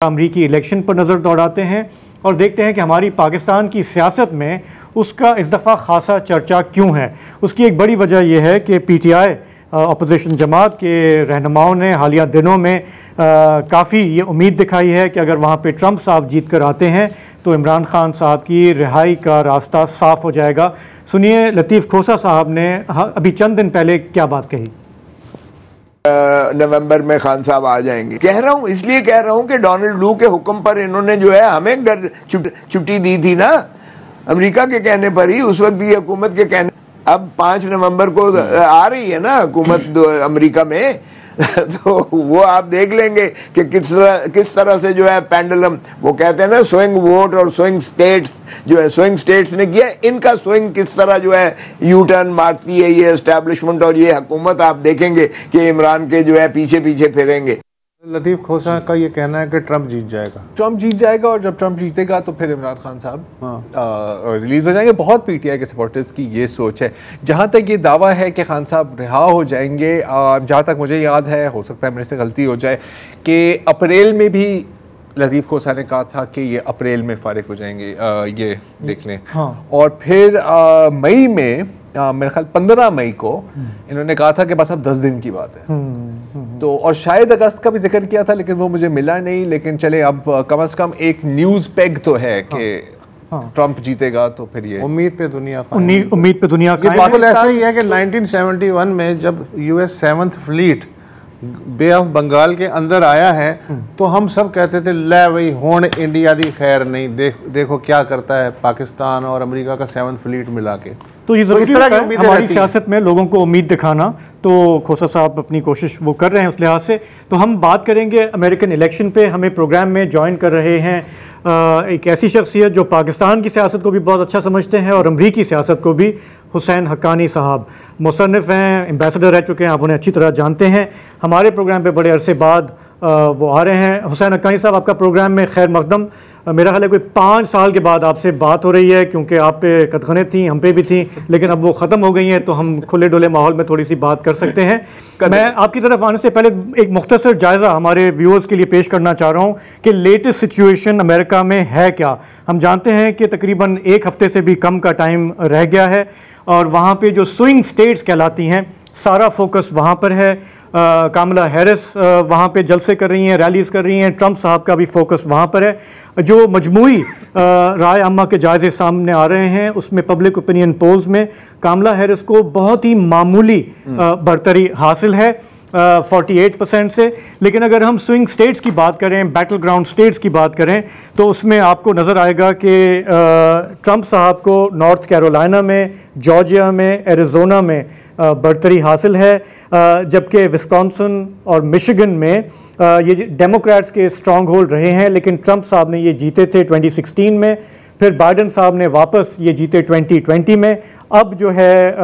अमरीकी इलेक्शन पर नज़र दौड़ाते हैं और देखते हैं कि हमारी पाकिस्तान की सियासत में उसका इस दफ़ा खासा चर्चा क्यों है। उसकी एक बड़ी वजह यह है कि पीटीआई अपोजिशन जमात के रहनुमाओं ने हालिया दिनों में काफ़ी ये उम्मीद दिखाई है कि अगर वहाँ पे ट्रंप साहब जीत कर आते हैं तो इमरान खान साहब की रिहाई का रास्ता साफ़ हो जाएगा। सुनिए लतीफ़ खोसा साहब ने अभी चंद दिन पहले क्या बात कही। नवंबर में खान साहब आ जाएंगे। कह रहा हूँ, इसलिए कह रहा हूँ कि डोनाल्ड लू के हुक्म पर इन्होंने जो है हमें घर छुट्टी दी थी ना, अमेरिका के कहने पर ही, उस वक्त भी हुकूमत के कहने। अब 5 नवंबर को आ रही है ना हुकूमत अमेरिका में तो वो आप देख लेंगे कि किस तरह से जो है पेंडुलम, वो कहते हैं ना स्विंग वोट और स्विंग स्टेट्स, जो है स्विंग स्टेट्स ने किया, इनका स्विंग किस तरह जो है यू टर्न मारती है ये एस्टैब्लिशमेंट और ये हुकूमत। आप देखेंगे कि इमरान के जो है पीछे पीछे फिरेंगे। लतीफ़ खोसा का ये कहना है कि ट्रंप जीत जाएगा और जब ट्रंप जीतेगा तो फिर इमरान खान साहब रिलीज़ हो जाएंगे। बहुत पीटीआई के सपोर्टर्स की ये सोच है। जहाँ तक ये दावा है कि खान साहब रिहा हो जाएंगे, जहाँ तक मुझे याद है, हो सकता है मेरे से गलती हो जाए, कि अप्रैल में भी लतीफ़ खोसा ने कहा था कि ये अप्रैल में फारिग हो जाएंगे, ये देख लें। हाँ। और फिर मई में मेरे ख्याल 15 मई को इन्होंने कहा था कि बस अब 10 दिन की बात है। तो और शायद अगस्त का भी जिक्र किया था लेकिन वो मुझे मिला नहीं। लेकिन चले, अब कम से कम एक न्यूज़ पेग तो है कि ट्रंप जीतेगा तो फिर ये उम्मीद पे दुनिया का बिल्कुल ऐसा ही है कि 1971 में जब US 7th fleet bay of Bengal के अंदर आया है तो हम सब कहते थे ले भाई होन इंडिया दी खैर नहीं, देखो क्या करता है पाकिस्तान और अमेरिका का 7th फ्लीट मिला के। तो ये ज़रूरी है हमारी सियासत में लोगों को उम्मीद दिखाना, तो खोसा साहब अपनी कोशिश वो कर रहे हैं उस लिहाज से। तो हम बात करेंगे अमेरिकन इलेक्शन पे। हमें प्रोग्राम में ज्वाइन कर रहे हैं एक ऐसी शख्सियत जो पाकिस्तान की सियासत को भी बहुत अच्छा समझते हैं और अमरीकी सियासत को भी, हुसैन हक्कानी साहब। मुसन्निफ़ हैं, एम्बेसडर रह चुके हैं, आप उन्हें अच्छी तरह जानते हैं। हमारे प्रोग्राम पे बड़े अरसे बाद वो आ रहे हैं। हुसैन हक्कानी साहब, आपका प्रोग्राम में खैर मकदम। मेरा ख्याल है कोई 5 साल के बाद आपसे बात हो रही है, क्योंकि आप पे कदखने थी, हम पे भी थी, लेकिन अब वो ख़त्म हो गई हैं, तो हम खुले डुले माहौल में थोड़ी सी बात कर सकते हैं। मैं आपकी तरफ आने से पहले एक मुख्तसर जायज़ा हमारे व्यूअर्स के लिए पेश करना चाह रहा हूँ कि लेटेस्ट सिचुएशन अमेरिका में है क्या। हम जानते हैं कि तकरीबन 1 हफ़्ते से भी कम का टाइम रह गया है और वहाँ पे जो स्विंग स्टेट्स कहलाती हैं, सारा फोकस वहाँ पर है। कामला हैरिस वहाँ पे जलसे कर रही हैं, रैलीज़ कर रही हैं। ट्रंप साहब का भी फोकस वहाँ पर है। जो मजमूई राय अम्मा के जायज़े सामने आ रहे हैं उसमें पब्लिक ओपिनियन पोल्स में कामला हैरिस को बहुत ही मामूली बढ़तरी हासिल है 48% से। लेकिन अगर हम स्विंग स्टेट्स की बात करें, बैटल ग्राउंड स्टेट्स की बात करें, तो उसमें आपको नज़र आएगा कि ट्रंप साहब को नॉर्थ कैरोलिना में, जॉर्जिया में, एरिज़ोना में बढ़तरी हासिल है, जबकि विस्कॉन्सिन और मिशिगन में ये डेमोक्रेट्स के स्ट्रॉन्ग होल्ड रहे हैं। लेकिन ट्रंप साहब ने ये जीते थे 2016 में, फिर बाइडेन साहब ने वापस ये जीते 2020 में। अब जो है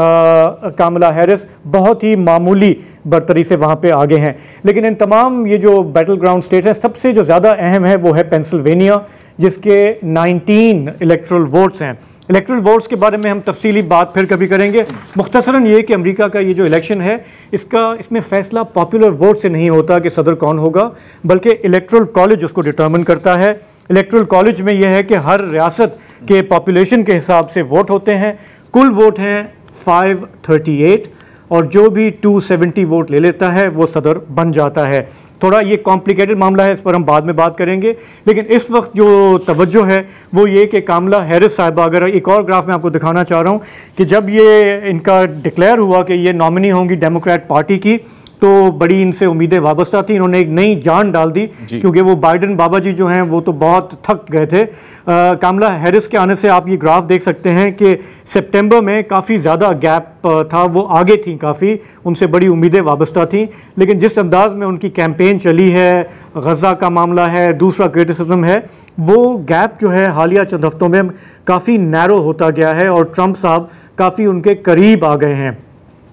कामला हैरिस बहुत ही मामूली बढ़तरी से वहाँ पे आगे हैं। लेकिन इन तमाम ये जो बैटल ग्राउंड स्टेट्स हैं, सबसे जो ज़्यादा अहम है वो है पेंसिल्वेनिया, जिसके 19 इलेक्टोरल वोट्स हैं। इलेक्टोरल वोट्स के बारे में हम तफसीली बात फिर कभी करेंगे। मुख्तसरन ये कि अमेरिका का ये जो इलेक्शन है इसमें फ़ैसला पॉपुलर वोट से नहीं होता कि सदर कौन होगा, बल्कि इलेक्टोरल कॉलेज उसको डिटर्मिन करता है। इलेक्टोरल कॉलेज में यह है कि हर रियासत के पॉपुलेशन के हिसाब से वोट होते हैं। कुल वोट हैं 538 और जो भी 270 वोट ले लेता है वो सदर बन जाता है। थोड़ा ये कॉम्प्लिकेटेड मामला है, इस पर हम बाद में बात करेंगे। लेकिन इस वक्त जो तवज्जो है वो ये कि कामला हैरिस साहिबा, अगर एक और ग्राफ मैं आपको दिखाना चाह रहा हूँ कि जब ये इनका डिक्लेयर हुआ कि ये नॉमिनी होंगी डेमोक्रेट पार्टी की, तो बड़ी इनसे उम्मीदें वाबस्ता थी। इन्होंने एक नई जान डाल दी क्योंकि वो बाइडेन बाबा जी जो हैं वो तो बहुत थक गए थे। कामला हैरिस के आने से आप ये ग्राफ देख सकते हैं कि सितंबर में काफ़ी ज़्यादा गैप था, वो आगे थी काफ़ी, उनसे बड़ी उम्मीदें वाबस्ता थी। लेकिन जिस अंदाज़ में उनकी कैंपेन चली है, गज़ा का मामला है, दूसरा क्रिटिसिज्म है, वो गैप जो है हालिया चंद हफ्तों में काफ़ी नैरो होता गया है और ट्रंप साहब काफ़ी उनके करीब आ गए हैं।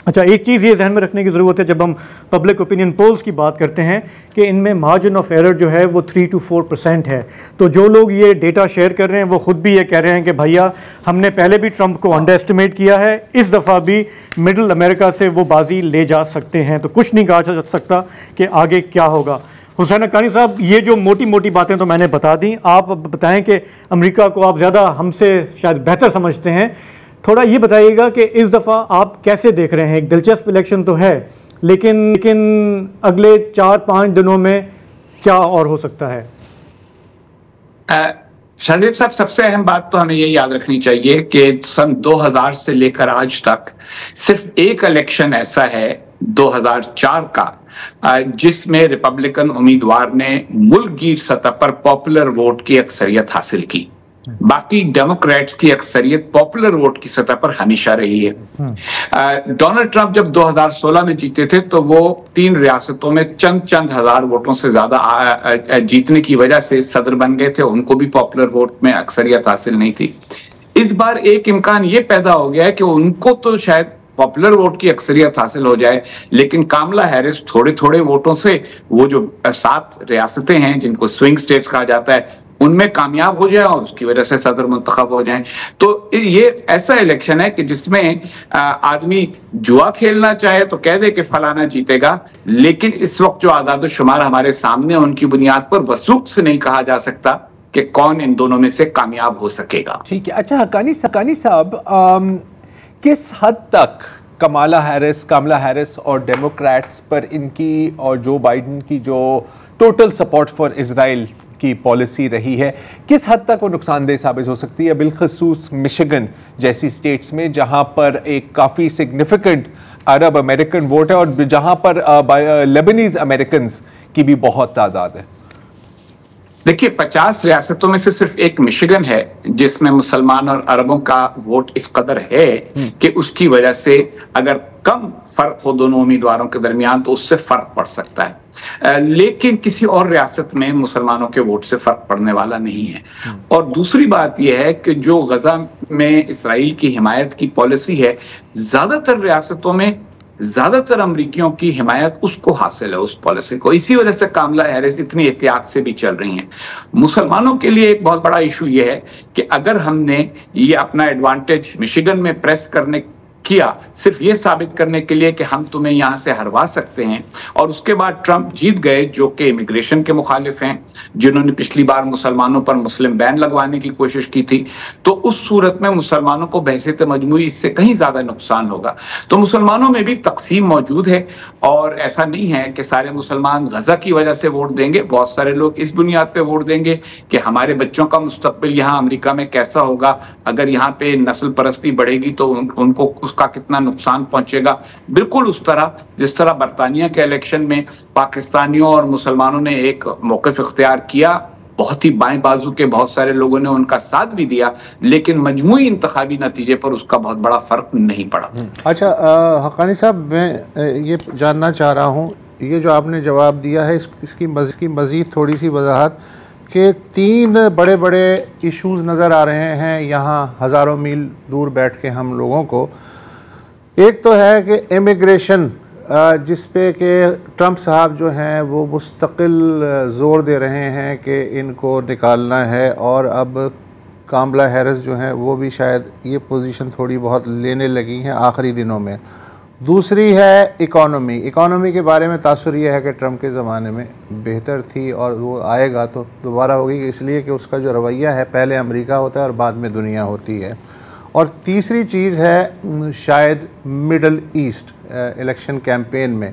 अच्छा, एक चीज़ ये जहन में रखने की ज़रूरत है जब हम पब्लिक ओपिनियन पोल्स की बात करते हैं कि इनमें मार्जिन ऑफ एरर जो है वो 3 to 4% है। तो जो लोग ये डेटा शेयर कर रहे हैं वो ख़ुद भी ये कह रहे हैं कि भैया हमने पहले भी ट्रंप को अंडर एस्टिमेट किया है, इस दफ़ा भी मिडिल अमेरिका से वो बाजी ले जा सकते हैं। तो कुछ नहीं कहा जा सकता कि आगे क्या होगा। हुसैन हक्कानी साहब, ये जो मोटी मोटी बातें तो मैंने बता दी, आप बताएं कि अमेरिका को आप ज़्यादा हमसे शायद बेहतर समझते हैं, थोड़ा ये बताइएगा कि इस दफ़ा आप कैसे देख रहे हैं। एक दिलचस्प इलेक्शन तो है, लेकिन अगले 4-5 दिनों में क्या और हो सकता है? शाहजेब साहब, सबसे अहम बात तो हमें ये याद रखनी चाहिए कि सन 2000 से लेकर आज तक सिर्फ एक इलेक्शन ऐसा है 2004 का जिसमें रिपब्लिकन उम्मीदवार ने मुल्कगीर सतह पर पॉपुलर वोट की अक्सरियत हासिल की। बाकी डेमोक्रेट्स की अक्सरियत पॉपुलर वोट की सतह पर हमेशा रही है। डोनाल्ड ट्रंप जब 2016 में जीते थे तो वो 3 रियासतों में चंद हजार वोटों से ज्यादा जीतने की वजह से सदर बन गए थे, उनको भी पॉपुलर वोट में अक्सरियत हासिल नहीं थी। इस बार एक इम्कान ये पैदा हो गया है कि उनको तो शायद पॉपुलर वोट की अक्सरियत हासिल हो जाए, लेकिन कामला हैरिस थोड़े थोड़े वोटों से वो जो 7 रियासतें हैं जिनको स्विंग स्टेट्स कहा जाता है उनमें कामयाब हो जाए और उसकी वजह से सदर मुंतखब हो जाए। तो ये ऐसा इलेक्शन है कि जिसमें आदमी जुआ खेलना चाहे तो कह दे कि फलाना जीतेगा, लेकिन इस वक्त जो आदाद शुमार हमारे सामने उनकी बुनियाद पर वसूख से नहीं कहा जा सकता कि कौन इन दोनों में से कामयाब हो सकेगा। ठीक है। अच्छा हक्कानी साहब, किस हद तक कमला हैरिस और डेमोक्रेट्स पर इनकी और जो बाइडेन की जो टोटल सपोर्ट फॉर इजराइल की पॉलिसी रही है, किस हद तक वो नुकसानदेह साबित हो सकती है, बिलखसूस मिशिगन जैसी स्टेट्स में जहां पर एक काफ़ी सिग्निफिकेंट अरब अमेरिकन वोट है और जहां पर लेबनीज अमेरिकन की भी बहुत तादाद है? देखिए, 50 रियासतों में से सिर्फ एक मिशिगन है जिसमें मुसलमान और अरबों का वोट इस कदर है कि उसकी वजह से अगर कम फर्क हो दोनों उम्मीदवारों के दरमियान तो उससे फर्क पड़ सकता है, लेकिन किसी और रियासत में मुसलमानों के वोट से फर्क पड़ने वाला नहीं है। और दूसरी बात यह है कि जो गजा में इसराइल की हिमायत की पॉलिसी है, ज्यादातर रियासतों में ज्यादातर अमरीकियों की हिमायत उसको हासिल है, उस पॉलिसी को। इसी वजह से कामला हैरिस इतनी एहतियात से भी चल रही हैं। मुसलमानों के लिए एक बहुत बड़ा इशू यह है कि अगर हमने ये अपना एडवांटेज मिशिगन में प्रेस करने किया सिर्फ ये साबित करने के लिए कि हम तुम्हें यहां से हरवा सकते हैं, और उसके बाद ट्रंप जीत गए जो कि इमिग्रेशन के मुखालिफ हैं, जिन्होंने पिछली बार मुसलमानों पर मुस्लिम बैन लगवाने की कोशिश की थी, तो उस सूरत में मुसलमानों को बहसीत मजमूई इससे कहीं ज्यादा नुकसान होगा। तो मुसलमानों में भी तकसीम मौजूद है, और ऐसा नहीं है कि सारे मुसलमान गजा की वजह से वोट देंगे। बहुत सारे लोग इस बुनियाद पे वोट देंगे कि हमारे बच्चों का मुस्तकबिल यहाँ अमेरिका में कैसा होगा, अगर यहाँ पे नस्ल परस्ती बढ़ेगी तो उनको उसका कितना नुकसान पहुंचेगा। बिल्कुल उस तरह जिस तरह बरतानिया के इलेक्शन में पाकिस्तानियों और मुसलमानों ने एक मौक़िफ़ इख्तियार किया, बहुत ही बाएं बाजू के बहुत सारे लोगों ने उनका साथ भी दिया, लेकिन मजमूई इंतखाबी नतीजे पर उसका बहुत बड़ा फर्क नहीं पड़ा। अच्छा हक्कानी साहब, मैं ये जानना चाह रहा हूँ, ये जो आपने जवाब दिया है इसकी मज़ीद थोड़ी सी वजाहत कि 3 बड़े बड़े इश्यूज़ नज़र आ रहे हैं यहाँ हज़ारों मील दूर बैठ के हम लोगों को। एक तो है कि इमिग्रेशन, जिस पे कि ट्रंप साहब जो हैं वो मुस्तकिल ज़ोर दे रहे हैं कि इनको निकालना है, और अब कामला हैरिस जो हैं वो भी शायद ये पोजीशन थोड़ी बहुत लेने लगी हैं आखिरी दिनों में। दूसरी है इकॉनमी के बारे में तासुर ये है कि ट्रंप के ज़माने में बेहतर थी और वो आएगा तो दोबारा होगी, इसलिए कि उसका जो रवैया है पहले अमेरिका होता है और बाद में दुनिया होती है। और तीसरी चीज़ है शायद मिडल ईस्ट इलेक्शन कैंपेन में।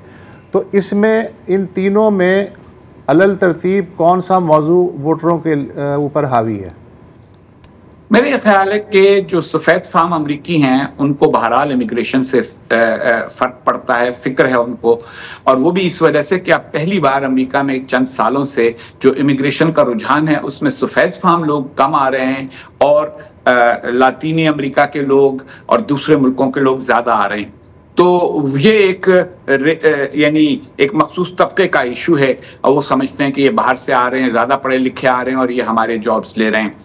तो इसमें इन तीनों में अलल तरतीब कौन सा मौजू वोटरों के ऊपर हावी है? मेरे ख्याल है कि जो सफ़ेद फाम अमरीकी हैं उनको बहरहाल इमिग्रेशन से फ़र्क पड़ता है, फ़िक्र है उनको, और वो भी इस वजह से कि अब पहली बार अमेरिका में चंद सालों से जो इमिग्रेशन का रुझान है उसमें सफ़ेद फाम लोग कम आ रहे हैं और लातीनी अमेरिका के लोग और दूसरे मुल्कों के लोग ज़्यादा आ रहे हैं। तो ये यानी एक मखसूस तबके का इशू है, और वो समझते हैं कि ये बाहर से आ रहे हैं, ज़्यादा पढ़े लिखे आ रहे हैं और ये हमारे जॉब्स ले रहे हैं।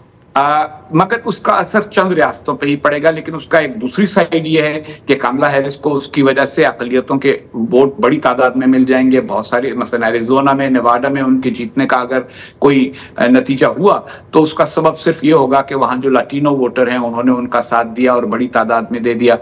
मगर उसका असर चंद रियासतों पे ही पड़ेगा, लेकिन उसका एक दूसरी साइड ये है कि कामला हैरिस को उसकी वजह से अक़लियतों के वोट बड़ी तादाद में मिल जाएंगे। बहुत सारे मसलन एरिज़ोना में, नेवाडा में उनके जीतने का अगर कोई नतीजा हुआ तो उसका सबब सिर्फ ये होगा कि वहाँ जो लाटिनो वोटर हैं उन्होंने उनका साथ दिया और बड़ी तादाद में दे दिया।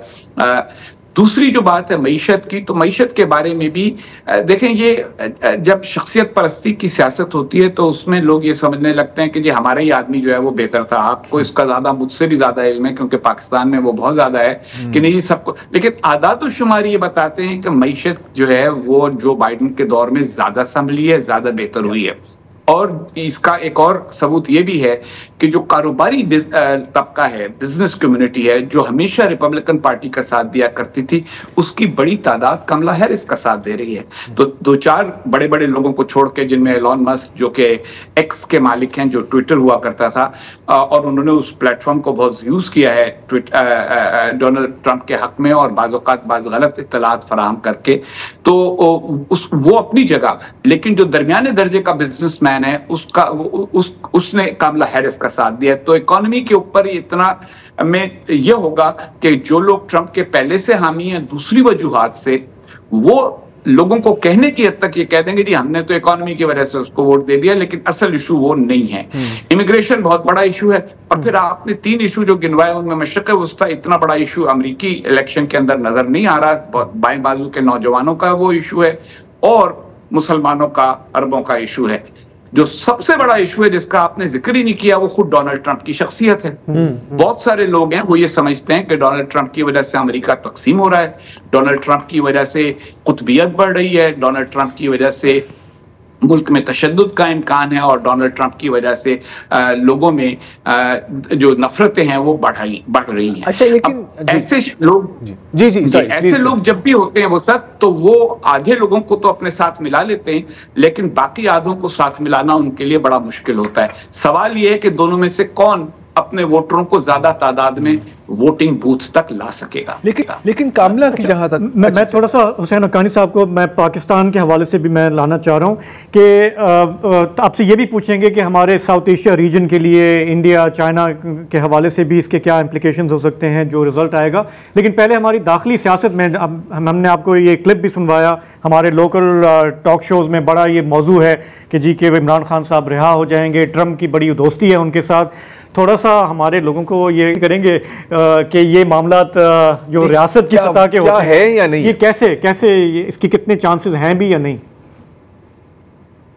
दूसरी जो बात है मईशत की, तो मईशत के बारे में भी देखें, ये जब शख्सियत परस्ती की सियासत होती है तो उसमें लोग ये समझने लगते हैं कि जी हमारा ही आदमी जो है वो बेहतर था। आपको इसका ज्यादा, मुझसे भी ज्यादा इल्म है, क्योंकि पाकिस्तान में वो बहुत ज्यादा है कि नहीं सबको। लेकिन आदाद और शुमार ये बताते हैं कि मईशत जो है वो जो बाइडन के दौर में ज्यादा संभली है, ज्यादा बेहतर हुई है। और इसका एक और सबूत ये भी है कि जो कारोबारी तबका है, बिजनेस कम्युनिटी है, जो हमेशा रिपब्लिकन पार्टी का साथ दिया करती थी, उसकी बड़ी तादाद कमला हैरिस का साथ दे रही है। तो दो चार बड़े बड़े लोगों को छोड़ के, जिनमें एलॉन मस्क जो कि एक्स के मालिक हैं, जो ट्विटर हुआ करता था, और उन्होंने उस प्लेटफॉर्म को बहुत यूज किया है डोनाल्ड ट्रंप के हक में और बाज़ गलत इत्तलात फराहम करके, तो वो अपनी जगह, लेकिन जो दरमियाने दर्जे का बिजनेसमैन है उसने कमला हैरिस का साथ दिया। तो इकोनॉमी के ऊपर इतना में यह होगा कि जो लोग ट्रंप के पहले से हामी हैं दूसरी वजूहात से, वो लोगों को कहने की हद तक ये कह देंगे जी हमने तो इकोनॉमी की वजह से उसको वोट दे दिया, लेकिन असल इशू वो नहीं है। इमिग्रेशन बहुत बड़ा इशू है, और फिर आपने 3 इशू जो गिनवाए उनमें मशरक़ वस्ता इतना बड़ा इशू अमेरिकी इलेक्शन के अंदर नजर नहीं आ रहा। बाएं बाजू के नौजवानों का वो इशू है, और मुसलमानों का, अरबों का इशू है। जो सबसे बड़ा इशू है जिसका आपने जिक्र ही नहीं किया, वो खुद डोनाल्ड ट्रंप की शख्सियत है। बहुत सारे लोग हैं वो ये समझते हैं कि डोनाल्ड ट्रंप की वजह से अमेरिका तकसीम हो रहा है, डोनाल्ड ट्रंप की वजह से कुतबियत बढ़ रही है, डोनाल्ड ट्रंप की वजह से मुल्क में तशद्दुद का इम्कान है, और डोनाल्ड ट्रंप की वजह से लोगों में जो नफरतें हैं वो बढ़ रही हैं। अच्छा, लेकिन ऐसे लोग ऐसे लोग जब भी होते हैं वो सब, तो वो आधे लोगों को तो अपने साथ मिला लेते हैं, लेकिन बाकी आधों को साथ मिलाना उनके लिए बड़ा मुश्किल होता है। सवाल ये है कि दोनों में से कौन अपने वोटरों को ज्यादा तादाद में वोटिंग बूथ तक ला सकेगा। लेकिन कामला की जहां तक मैं थोड़ा सा हुसैन हक्कानी साहब को मैं पाकिस्तान के हवाले से भी मैं लाना चाह रहा हूं कि आपसे ये भी पूछेंगे कि हमारे साउथ एशिया रीजन के लिए, इंडिया चाइना के हवाले से भी इसके क्या इम्प्लिकेशंस हो सकते हैं जो रिजल्ट आएगा। लेकिन पहले हमारी दाखिली सियासत में हमने आपको ये क्लिप भी सुनवाया, हमारे लोकल टॉक शोज़ में बड़ा ये मौजू है कि जी के इमरान खान साहब रिहा हो जाएंगे, ट्रंप की बड़ी दोस्ती है उनके साथ। थोड़ा सा हमारे लोगों को ये करेंगे कि ये मामला जो रियासत की सतह के होते है या नहीं, ये कैसे इसकी कितने चांसेस हैं भी या नहीं,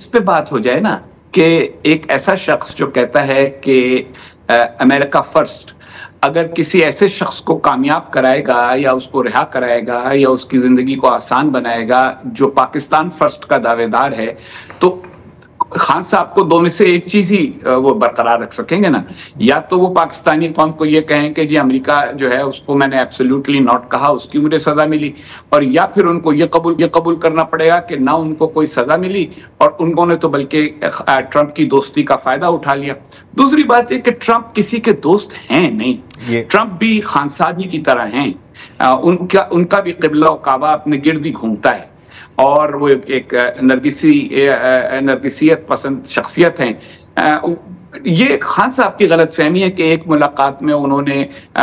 इस पे बात हो जाए ना। कि एक ऐसा शख्स जो कहता है कि अमेरिका फर्स्ट, अगर किसी ऐसे शख्स को कामयाब कराएगा या उसको रिहा कराएगा या उसकी जिंदगी को आसान बनाएगा जो पाकिस्तान फर्स्ट का दावेदार है, तो खान साहब को दो में से एक चीज ही वो बरकरार रख सकेंगे ना। या तो वो पाकिस्तानी कौम को ये कहें कि जी अमेरिका जो है उसको मैंने एब्सोल्युटली नॉट कहा, उसकी मुझे सजा मिली, और या फिर उनको ये कबूल करना पड़ेगा कि ना उनको कोई सजा मिली और उन्होंने तो बल्कि ट्रंप की दोस्ती का फायदा उठा लिया। दूसरी बात है कि ट्रंप किसी के दोस्त हैं नहीं, ट्रंप भी खानसादी की तरह हैं, उनका भी क़िबला व काबा अपने गिर्द ही घूमता है, और वो एक नरगिसियत पसंद शख्सियत हैं। ये खान साहब की गलतफहमी है कि एक मुलाकात में उन्होंने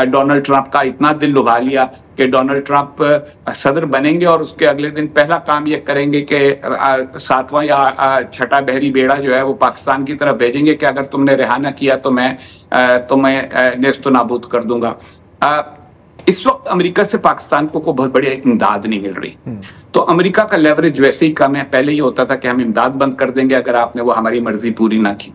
डोनाल्ड ट्रंप का इतना दिल लुभा लिया कि डोनाल्ड ट्रंप सदर बनेंगे और उसके अगले दिन पहला काम ये करेंगे कि 7वां या 6ठा बहरी बेड़ा जो है वो पाकिस्तान की तरफ भेजेंगे कि अगर तुमने रिहा न किया तो मैं नेस्तो नाबूद कर दूंगा। इस वक्त अमेरिका से पाकिस्तान को बहुत बड़ी इमदाद नहीं मिल रही, तो अमेरिका का लेवरेज वैसे ही कम है। पहले ये होता था कि हम इमदाद बंद कर देंगे अगर आपने वो हमारी मर्जी पूरी ना की।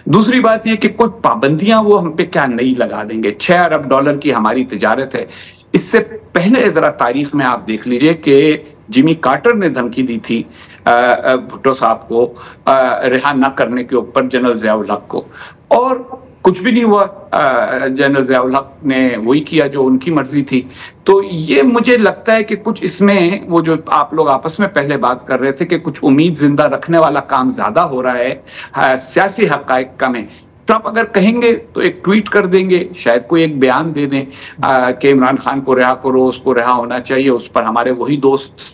दूसरी बात यह कि कोई पाबंदियां वो हम पे क्या नहीं लगा देंगे। 6 अरब डॉलर की हमारी तिजारत है। इससे पहले जरा तारीख में आप देख लीजिए कि जिमी कार्टर ने धमकी दी थी भुट्टो साहब को रिहा न करने के ऊपर जनरल ज़िया-उल हक को, और कुछ भी नहीं हुआ। जनरल ज़िया-उल हक ने वही किया जो उनकी मर्जी थी। तो ये मुझे लगता है कि कुछ इसमें वो जो आप लोग आपस में पहले बात कर रहे थे कि कुछ उम्मीद जिंदा रखने वाला काम ज्यादा हो रहा है, सियासी हक़ाइक़ कम है। ट्रंप अगर कहेंगे तो एक ट्वीट कर देंगे, शायद कोई एक बयान दे दें कि इमरान खान को रिहा करो, उसको रिहा होना चाहिए, उस पर हमारे वही दोस्त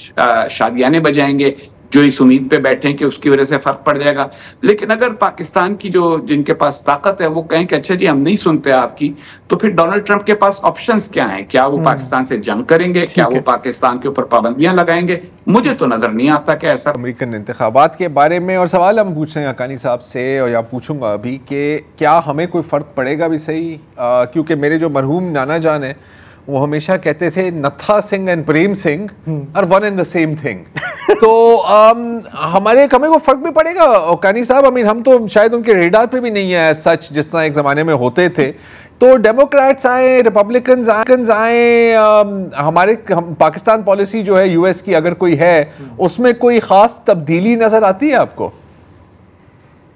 शादियाने बजाएंगे जो इस उम्मीद पे बैठे हैं कि उसकी वजह से फर्क पड़ जाएगा। लेकिन अगर पाकिस्तान की जो जिनके पास ताकत है वो कहें कि अच्छा जी हम नहीं सुनते आपकी, तो फिर डोनाल्ड ट्रंप के पास ऑप्शंस क्या हैं? क्या वो पाकिस्तान से जंग करेंगे? क्या वो पाकिस्तान के ऊपर पाबंदियां लगाएंगे? मुझे तो नजर नहीं आता कि ऐसा। अमेरिकन इंतखाबात के बारे में और सवाल हम पूछ रहे हैं हक्कानी साहब से, और या पूछूंगा अभी कि क्या हमें कोई फ़र्क पड़ेगा भी सही, क्योंकि मेरे जो मरहूम नाना जान है वो हमेशा कहते थे Nattha Singh and Prem Singh are one and the same thing. तो हमें को फर्क भी पड़ेगा कानी साहब? हम तो शायद उनके रेडार पे भी नहीं है सच, जिस तरह एक जमाने में होते थे। तो डेमोक्रेट्स आए, रिपब्लिकन्स आए, पाकिस्तान पॉलिसी जो है यूएस की अगर कोई है, उसमें कोई खास तब्दीली नजर आती है आपको?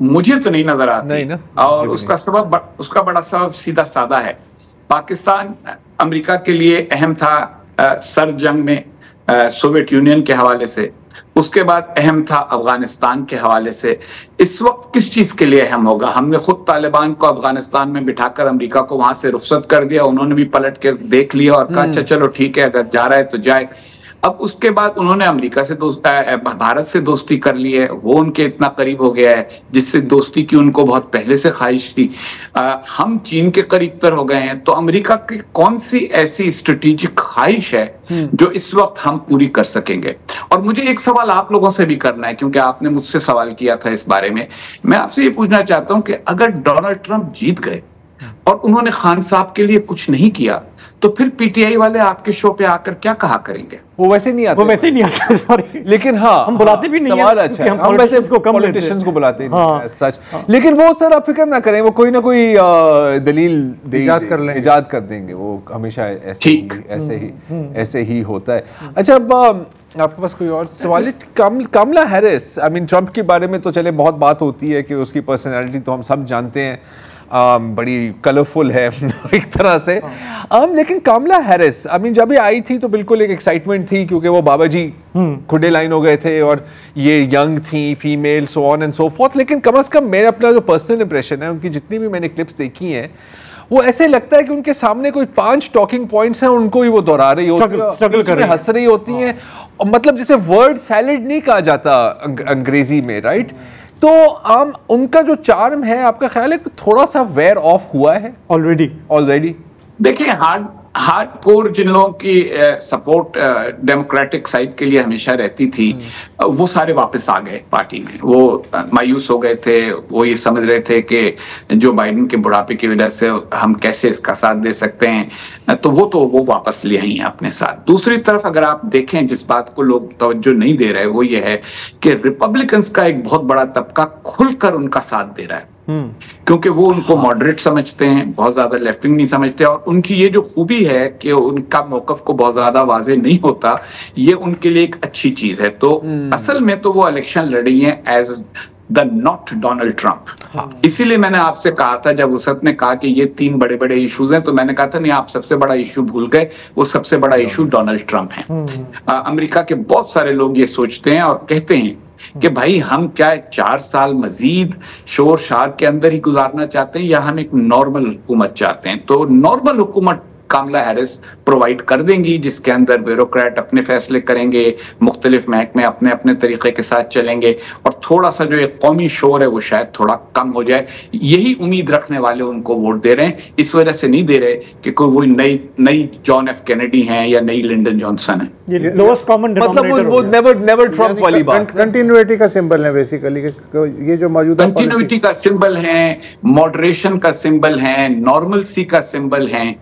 मुझे तो नहीं नजर आती। नहीं ना? और उसका बड़ा सबब सीधा सादा है। पाकिस्तान अमेरिका के लिए अहम था सर जंग में सोवियत यूनियन के हवाले से, उसके बाद अहम था अफगानिस्तान के हवाले से। इस वक्त किस चीज के लिए अहम होगा? हमने खुद तालिबान को अफगानिस्तान में बिठाकर अमेरिका को वहां से रुखसत कर दिया, उन्होंने भी पलट के देख लिया और कहा अच्छा चलो ठीक है, अगर जा रहा है तो जाए। अब उसके बाद उन्होंने अमेरिका से भारत से दोस्ती कर ली है, वो उनके इतना करीब हो गया है जिससे दोस्ती की उनको बहुत पहले से ख्वाहिश थी। हम चीन के करीब तर हो गए हैं, तो अमेरिका की कौन सी ऐसी स्ट्रेटेजिक ख्वाहिश है जो इस वक्त हम पूरी कर सकेंगे? और मुझे एक सवाल आप लोगों से भी करना है, क्योंकि आपने मुझसे सवाल किया था इस बारे में। मैं आपसे ये पूछना चाहता हूं कि अगर डोनाल्ड ट्रंप जीत गए और उन्होंने खान साहब के लिए कुछ नहीं किया, तो फिर पीटीआई वाले आपके शो पे आकर क्या कहा करेंगे? वो वैसे नहीं आते, सॉरी। लेकिन हाँ, हम बुलाते भी नहीं सवाल अच्छा है, हम वैसे पॉलिटिशियंस को बुलाते नहीं सच। लेकिन वो सर आप फिक्र ना करें, वो कोई ना कोई दलील इजाद कर देंगे, वो हमेशा ऐसे ही होता है। अच्छा, अब आपके पास कोई और सवाल है? कमला हैरिस, ट्रंप के बारे में तो चले बहुत बात होती है कि उसकी पर्सनैलिटी तो हम सब जानते हैं, बड़ी कलरफुल है एक तरह से। लेकिन कमला हैरिस जब ये आई थी तो बिल्कुल एक एक्साइटमेंट थी, क्योंकि वो बाबा जी खुडे लाइन हो गए थे और ये यंग थी, female, so on and so fourth. लेकिन कम से कम मेरा अपना जो पर्सनल इंप्रेशन है, उनकी जितनी भी मैंने क्लिप्स देखी हैं, वो ऐसे लगता है कि उनके सामने कोई 5 टॉकिंग पॉइंट्स हैं, उनको ही वो दोहरा रही होती है, स्ट्रगल कर रही, हंस रही होती हैं। मतलब जैसे वर्ड सैलेड नहीं कहा जाता अंग्रेजी में, राइट? तो उनका जो चार्म है, आपका ख्याल है कि थोड़ा सा वेयर ऑफ हुआ है ऑलरेडी? देखिए, हार्ड कोर जिन लोगों की सपोर्ट डेमोक्रेटिक साइड के लिए हमेशा रहती थी, वो सारे वापस आ गए पार्टी में। वो मायूस हो गए थे, वो ये समझ रहे थे कि जो बाइडेन के बुढ़ापे की वजह से हम कैसे इसका साथ दे सकते हैं, तो वो वापस ले आई हैं अपने साथ। दूसरी तरफ अगर आप देखें, जिस बात को लोग तवज्जो नहीं दे रहे, वो ये है कि रिपब्लिकन्स का एक बहुत बड़ा तबका खुलकर उनका साथ दे रहा है, क्योंकि वो उनको मॉडरेट समझते हैं, बहुत ज्यादा लेफ्ट विंग नहीं समझते। और उनकी ये जो खूबी है कि उनका मौकफ को बहुत ज्यादा वाजे नहीं होता, ये उनके लिए एक अच्छी चीज है। तो असल में तो वो इलेक्शन लड़ी हैं as the not Donald Trump. इसीलिए मैंने आपसे कहा था, जब उसत ने कहा कि ये 3 बड़े बड़े इश्यूज हैं, तो मैंने कहा था नहीं, आप सबसे बड़ा इशू भूल गए, वो सबसे बड़ा इशू डोनाल्ड ट्रंप है। अमेरिका के बहुत सारे लोग ये सोचते हैं और कहते हैं कि भाई हम क्या 4 साल मजीद शोर शार के अंदर ही गुजारना चाहते हैं, या हम एक नॉर्मल हुकूमत चाहते हैं? तो नॉर्मल हुकूमत कमला हैरिस प्रोवाइड कर देंगी, जिसके अंदर ब्यूरोक्रेट अपने फैसले करेंगे, मुख्तलिफ महकमे अपने अपने तरीके के साथ चलेंगे, और थोड़ा सा जो एक कौमी शोर है वो शायद थोड़ा कम हो जाए। यही उम्मीद रखने वाले उनको वोट दे रहे हैं, इस वजह से नहीं दे रहे कि कोई वो नई जॉन एफ कैनेडी हैं या नई लिंडन जॉनसन है। ये लोएस्ट कॉमन डिनोमिनेटर, वो नेवर ट्रंप वाली बात। कंटिन्यूटी का सिंबल है बेसिकली, ये जो मौजूदा कंटिन्यूटी का सिंबल है, मॉडरेशन का सिंबल है, नॉर्मलसी का सिंबल है,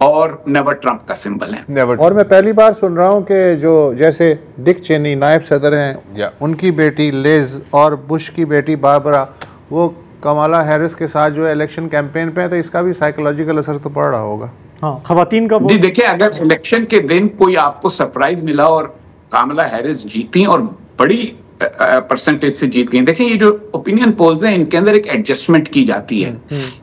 और नेवर ट्रंप का सिंबल है। और मैं पहली बार सुन रहा हूं कि जो जैसे डिक चेनी नायब सदर हैं, उनकी बेटी लिज और बुश की बेटी बारबरा, वो कमला हैरिस के साथ जो है इलेक्शन कैंपेन पे है, तो इसका भी साइकोलॉजिकल असर तो पड़ रहा होगा। हाँ, खवातीन का जी देखिए, अगर इलेक्शन के दिन कोई आपको सरप्राइज मिला और कमला हैरिस जीती और बड़ी परसेंटेज से जीत गई, देखिए ये जो ओपिनियन पोल्स हैं, इनके अंदर एक एडजस्टमेंट की जाती है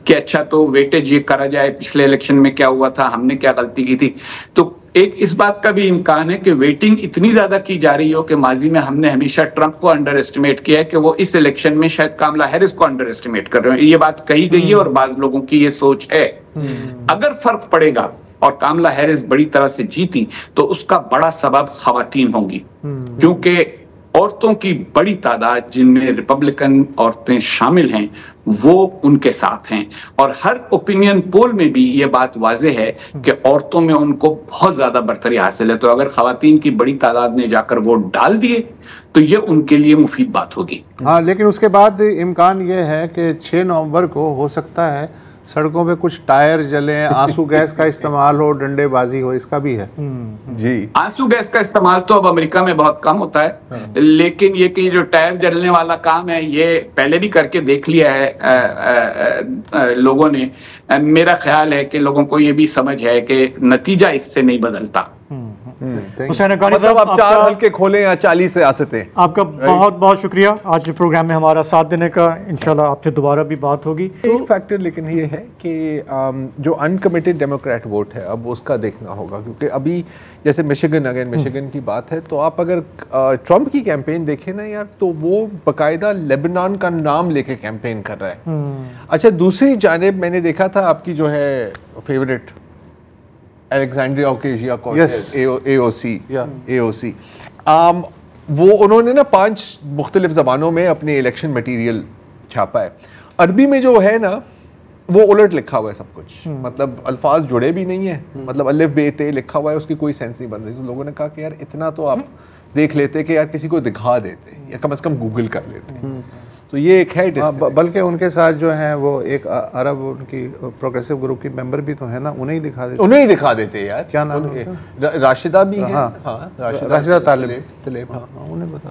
कि अच्छा तो वेटेज ये करा जाए, पिछले इलेक्शन में क्या हुआ था, हमने क्या गलती की थी। तो एक इस बात का भी इम्कान है कि वेटिंग इतनी ज्यादा की जा रही हो कि माजी में हमने हमेशा ट्रंप को अंडर एस्टिमेट किया है कि वो इस इलेक्शन में शायद कमला हैरिस को अंडर एस्टिमेट कर रहे हैं। ये बात कही गई है और बाज लोगों की ये सोच है। अगर फर्क पड़ेगा और कमला हैरिस बड़ी तरह से जीती, तो उसका बड़ा सबब खवातीन होंगी, क्योंकि औरतों की बड़ी तादाद, जिनमें रिपब्लिकन औरतें शामिल हैं, वो उनके साथ हैं। और हर ओपिनियन पोल में भी ये बात वाज़ेह है कि औरतों में उनको बहुत ज्यादा बरतरी हासिल है। तो अगर खवातीन की बड़ी तादाद ने जाकर वोट डाल दिए, तो ये उनके लिए मुफीद बात होगी। हाँ, लेकिन उसके बाद इम्कान ये है कि 6 नवंबर को हो सकता है सड़कों पे कुछ टायर जले, आंसू गैस का इस्तेमाल हो, डंडेबाजी हो, इसका भी है। जी, आंसू गैस का इस्तेमाल तो अब अमेरिका में बहुत कम होता है, लेकिन ये कि जो टायर जलने वाला काम है ये पहले भी करके देख लिया है लोगों ने। मेरा ख्याल है कि लोगों को ये भी समझ है कि नतीजा इससे नहीं बदलता। हुसैन हक्कानी मतलब साहब, आप 4 हल्के खोलें या 40 रियासतें। आपका बहुत बहुत शुक्रिया आज प्रोग्राम में हमारा साथ देने का। इंशाल्लाह आपसे दोबारा भी बात होगी। एक फैक्टर लेकिन ये है कि जो अनकमिटेड डेमोक्रेट वोट है अब उसका देखना होगा, क्योंकि अभी जैसे मिशिगन की बात है, तो आप अगर ट्रंप की कैंपेन देखें ना यार, तो वो बाकायदा लेबनान का नाम लेके कैंपेन कर रहा है। अच्छा, दूसरी जानिब मैंने देखा था आपकी जो है फेवरेट अलेक्जेंड्रिया ओकेजिया-कोर्टेज़, AOC, वो उन्होंने ना 5 मुख्तलिफ ज़बानों में अपने इलेक्शन मटीरियल छापा है। अरबी में जो है ना वो उलट लिखा हुआ है सब कुछ, मतलब अल्फाज जुड़े भी नहीं है, मतलब अलिफ बे ते लिखा हुआ है, उसकी कोई सेंस नहीं बन रही। तो लोगों ने कहा कि यार इतना तो आप देख लेते कि यार किसी को दिखा देते या कम से कम गूगल कर लेते। तो ये एक है बल्कि उनके साथ जो हैं वो एक अरब उनकी प्रोग्रेसिव ग्रुप की मेंबर भी तो है ना, उन्हें ही दिखा देते यार। क्या नाम है? राशिदा भी है, राशिदा तालिब, उन्हें बता